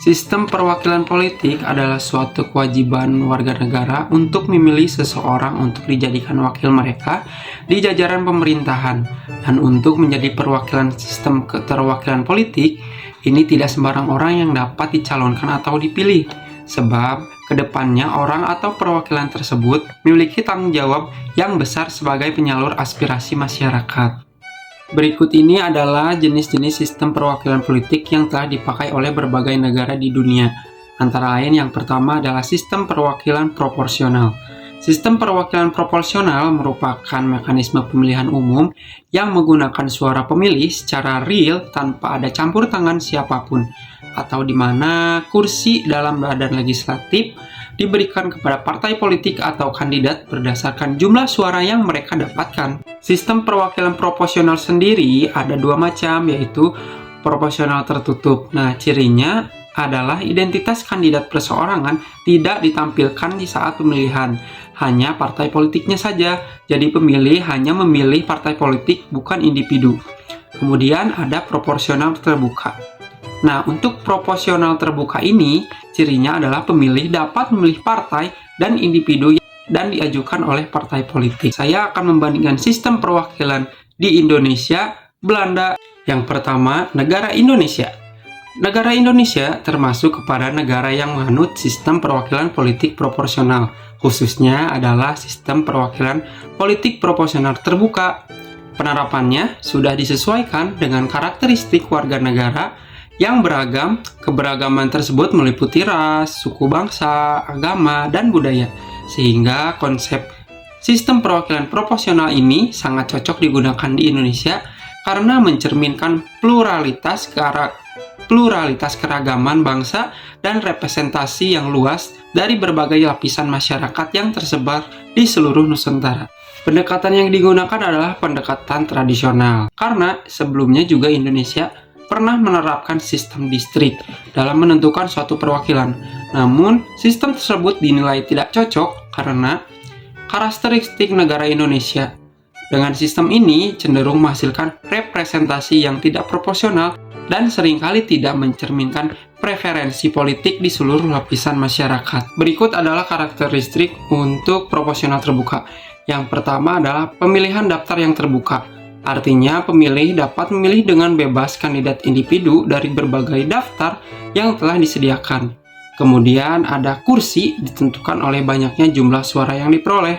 Sistem perwakilan politik adalah suatu kewajiban warga negara untuk memilih seseorang untuk dijadikan wakil mereka di jajaran pemerintahan. Dan untuk menjadi perwakilan sistem keterwakilan politik, ini tidak sembarang orang yang dapat dicalonkan atau dipilih. Sebab kedepannya orang atau perwakilan tersebut memiliki tanggung jawab yang besar sebagai penyalur aspirasi masyarakat. Berikut ini adalah jenis-jenis sistem perwakilan politik yang telah dipakai oleh berbagai negara di dunia. Antara lain yang pertama adalah sistem perwakilan proporsional. Sistem perwakilan proporsional merupakan mekanisme pemilihan umum yang menggunakan suara pemilih secara real tanpa ada campur tangan siapapun, atau di mana kursi dalam badan legislatif diberikan kepada partai politik atau kandidat berdasarkan jumlah suara yang mereka dapatkan. Sistem perwakilan proporsional sendiri ada dua macam, yaitu proporsional tertutup. Nah, cirinya adalah identitas kandidat perseorangan tidak ditampilkan di saat pemilihan, hanya partai politiknya saja. Jadi pemilih hanya memilih partai politik, bukan individu. Kemudian ada proporsional terbuka. Nah, untuk proporsional terbuka ini, cirinya adalah pemilih dapat memilih partai dan individu dan diajukan oleh partai politik. Saya akan membandingkan sistem perwakilan di Indonesia, Belanda. Yang pertama, negara Indonesia. Negara Indonesia termasuk kepada negara yang menganut sistem perwakilan politik proporsional. Khususnya adalah sistem perwakilan politik proporsional terbuka. Penerapannya sudah disesuaikan dengan karakteristik warga negara yang beragam. Keberagaman tersebut meliputi ras, suku bangsa, agama, dan budaya. Sehingga konsep sistem perwakilan proporsional ini sangat cocok digunakan di Indonesia karena mencerminkan pluralitas keragaman bangsa dan representasi yang luas dari berbagai lapisan masyarakat yang tersebar di seluruh Nusantara. Pendekatan yang digunakan adalah pendekatan tradisional, karena sebelumnya juga Indonesia pernah menerapkan sistem distrik dalam menentukan suatu perwakilan. Namun, sistem tersebut dinilai tidak cocok karena karakteristik negara Indonesia. Dengan sistem ini cenderung menghasilkan representasi yang tidak proporsional dan seringkali tidak mencerminkan preferensi politik di seluruh lapisan masyarakat. Berikut adalah karakteristik untuk proporsional terbuka. Yang pertama adalah pemilihan daftar yang terbuka. Artinya, pemilih dapat memilih dengan bebas kandidat individu dari berbagai daftar yang telah disediakan. Kemudian ada kursi ditentukan oleh banyaknya jumlah suara yang diperoleh.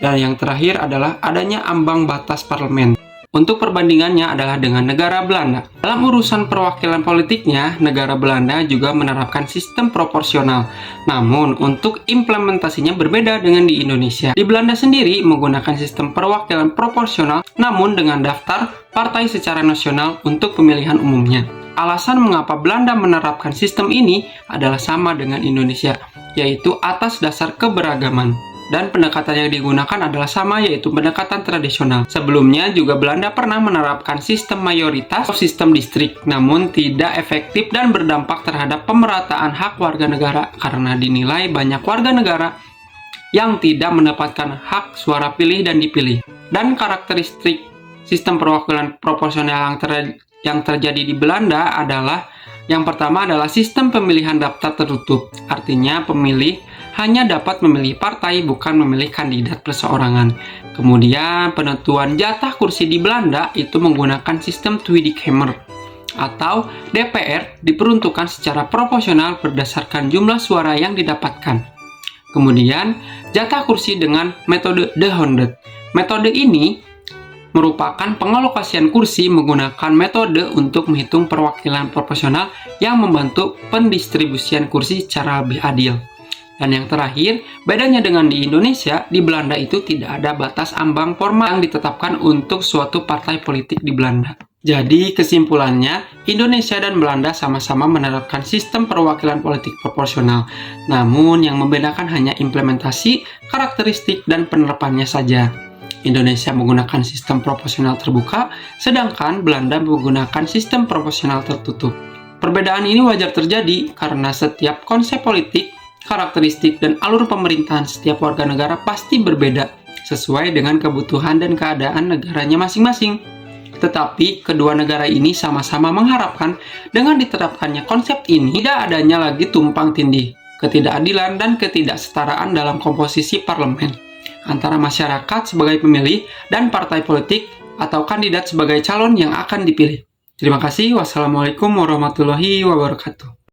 Dan yang terakhir adalah adanya ambang batas parlemen. Untuk perbandingannya adalah dengan negara Belanda. Dalam urusan perwakilan politiknya, negara Belanda juga menerapkan sistem proporsional. Namun, untuk implementasinya berbeda dengan di Indonesia. Di Belanda sendiri menggunakan sistem perwakilan proporsional, namun dengan daftar partai secara nasional untuk pemilihan umumnya. Alasan mengapa Belanda menerapkan sistem ini adalah sama dengan Indonesia, yaitu atas dasar keberagaman. Dan pendekatan yang digunakan adalah sama, yaitu pendekatan tradisional. Sebelumnya juga Belanda pernah menerapkan sistem mayoritas atau sistem distrik, namun tidak efektif dan berdampak terhadap pemerataan hak warga negara karena dinilai banyak warga negara yang tidak mendapatkan hak suara pilih dan dipilih. Dan karakteristik sistem perwakilan proporsional yang terjadi di Belanda adalah yang pertama adalah sistem pemilihan daftar tertutup. Artinya pemilih hanya dapat memilih partai, bukan memilih kandidat perseorangan. Kemudian penentuan jatah kursi di Belanda itu menggunakan sistem Tweede Kamer, atau DPR diperuntukkan secara proporsional berdasarkan jumlah suara yang didapatkan. Kemudian jatah kursi dengan metode De Honderd. Metode ini merupakan pengalokasian kursi menggunakan metode untuk menghitung perwakilan proporsional yang membantu pendistribusian kursi secara lebih adil. Dan yang terakhir, bedanya dengan di Indonesia, di Belanda itu tidak ada batas ambang formal yang ditetapkan untuk suatu partai politik di Belanda. Jadi kesimpulannya, Indonesia dan Belanda sama-sama menerapkan sistem perwakilan politik proporsional. Namun yang membedakan hanya implementasi, karakteristik, dan penerapannya saja. Indonesia menggunakan sistem proporsional terbuka, sedangkan Belanda menggunakan sistem proporsional tertutup. Perbedaan ini wajar terjadi karena setiap konsep politik, karakteristik, dan alur pemerintahan setiap warga negara pasti berbeda sesuai dengan kebutuhan dan keadaan negaranya masing-masing. Tetapi kedua negara ini sama-sama mengharapkan dengan diterapkannya konsep ini tidak adanya lagi tumpang tindih, ketidakadilan, dan ketidaksetaraan dalam komposisi parlemen antara masyarakat sebagai pemilih dan partai politik atau kandidat sebagai calon yang akan dipilih. Terima kasih. Wassalamualaikum warahmatullahi wabarakatuh.